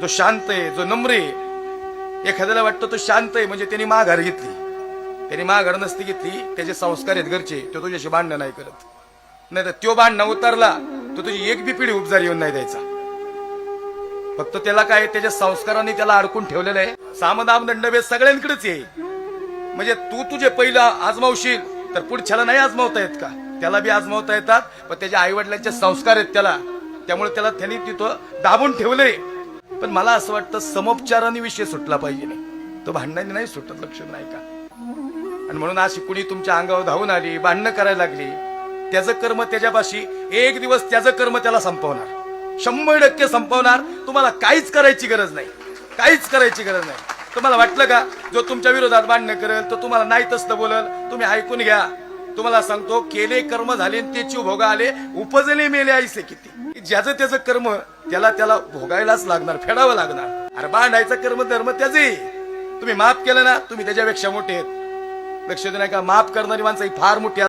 जो शांत आहे, जो नम्र आहे, एखाद्याला वाटतं तो शांत आहे म्हणजे त्यांनी माघार घेतली. त्यांनी माघार नसती घेतली, त्याचे संस्कार आहेत घरचे, तो तुझ्याशी भांडणं नाही करत. नाही तर तो भांडणं उतरला तो तुझी एक बी पिढी उपजार येऊन नाही द्यायचा. फक्त त्याला काय, त्याच्या संस्काराने त्याला अडकून ठेवलेलं आहे. सामदाम दंडभेद सगळ्यांकडेच आहे. म्हणजे तू तुझे पहिला आजमावशील तर पुढच्याला नाही आजमावता येत का? त्याला बी आजमावता येतात, पण त्याच्या आई वडिलांचे संस्कार आहेत त्याला, त्यामुळे त्याला त्यांनी तिथं दाबून ठेवलंय. पण मला असं वाटतं समोपचाराने विषय सुटला पाहिजे, नाही तो भांडणाने नाही सुटत. लक्ष नाही का? आणि म्हणून अशी कुणी तुमच्या अंगावर धावून आली, भांडणं करायला लागली, त्याचं कर्म त्याच्यापाशी एक दिवस त्याचं कर्म त्याला संपवणार, 100% संपवणार. तुम्हाला काहीच करायची गरज नाही, काहीच करायची गरज नाही. तुम्हाला वाटलं का जो तुमच्या विरोधात भांडणं करेल तो तुम्हाला नाही तसं बोलल? तुम्ही ऐकून घ्या. तुम्हाला सांगतो, केले कर्म झाले त्याची भोगा आले, उपजले मेले ऐसे किती. ज्याचं त्याचं कर्म त्याला भोगायलाच लागणार, फेडावं लागणार. अरे भांडायचं कर्म धर्म त्याचे. तुम्ही माफ केलं ना, तुम्ही त्याच्यापेक्षा मोठे आहेत. लक्ष देऊ नका, माफ करणारी माणसं ही फार मोठी